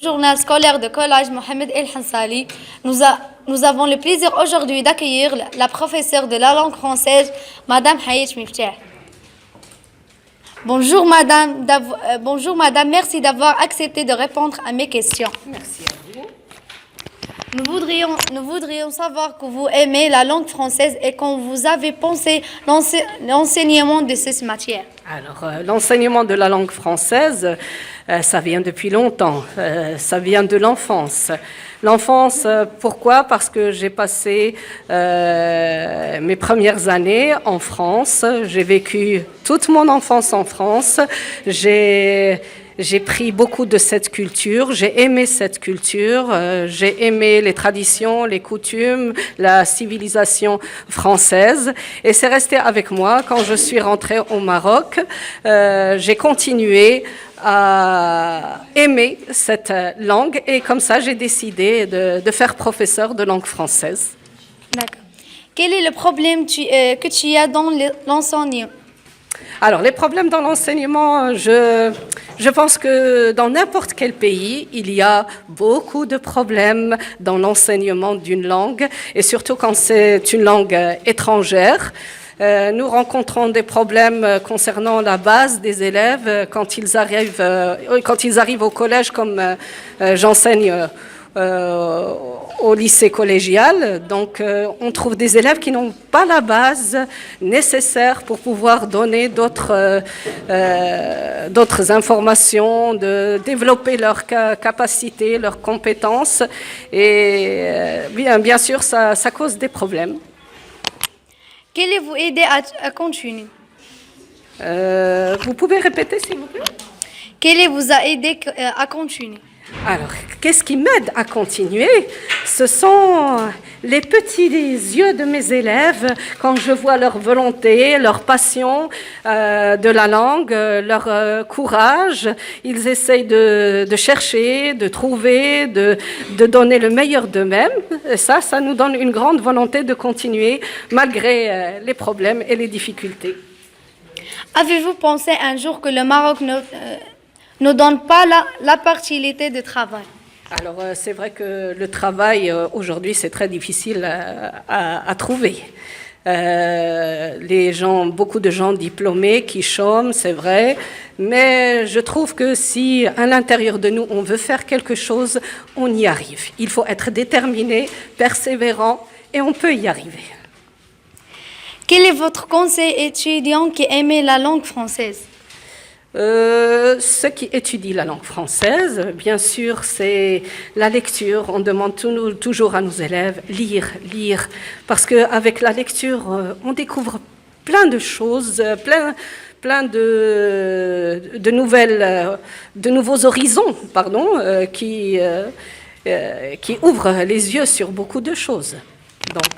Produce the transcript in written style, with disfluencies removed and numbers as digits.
Journal scolaire de collège Mohamed El Hansali. Nous avons le plaisir aujourd'hui d'accueillir la professeure de la langue française, Madame Hayet Miftah. Bonjour Madame, merci d'avoir accepté de répondre à mes questions. Merci à vous. Nous voudrions savoir que vous aimez la langue française et quand vous avez pensé l'enseignement de cette matière. Alors, l'enseignement de la langue française, ça vient depuis longtemps, ça vient de l'enfance. L'enfance, pourquoi? Parce que j'ai passé mes premières années en France, j'ai vécu toute mon enfance en France, j'ai pris beaucoup de cette culture, j'ai aimé cette culture, j'ai aimé les traditions, les coutumes, la civilisation française et c'est resté avec moi. Quand je suis rentrée au Maroc, j'ai continué à aimer cette langue et comme ça j'ai décidé de faire professeur de langue française. D'accord. Quel est le problème que tu as dans l'enseignement? Alors, les problèmes dans l'enseignement, je pense que dans n'importe quel pays, il y a beaucoup de problèmes dans l'enseignement d'une langue, et surtout quand c'est une langue étrangère. Nous rencontrons des problèmes concernant la base des élèves quand ils arrivent au collège, comme j'enseigne au lycée collégial. Donc, on trouve des élèves qui n'ont pas la base nécessaire pour pouvoir donner d'autres informations, de développer leurs capacités, leurs compétences. Et bien sûr, ça cause des problèmes. Qu'allez-vous aider à continuer? Vous pouvez répéter, s'il vous plaît? Qu'est-ce vous a aidé à continuer? Alors, qu'est-ce qui m'aide à continuer? Ce sont les petits yeux de mes élèves quand je vois leur volonté, leur passion de la langue, leur courage. Ils essayent de chercher, de trouver, de donner le meilleur d'eux-mêmes. Et ça nous donne une grande volonté de continuer malgré les problèmes et les difficultés. Avez-vous pensé un jour que le Maroc ne donne pas la partialité de travail? Alors, c'est vrai que le travail, aujourd'hui, c'est très difficile à trouver. Beaucoup de gens diplômés qui chôment, c'est vrai, mais je trouve que si à l'intérieur de nous, on veut faire quelque chose, on y arrive. Il faut être déterminé, persévérant, et on peut y arriver. Quel est votre conseil étudiant qui aimait la langue française? Ceux qui étudient la langue française, bien sûr, c'est la lecture. On demande toujours à nos élèves lire, parce qu'avec la lecture, on découvre plein de choses, plein de nouveaux horizons, qui ouvrent les yeux sur beaucoup de choses. Donc,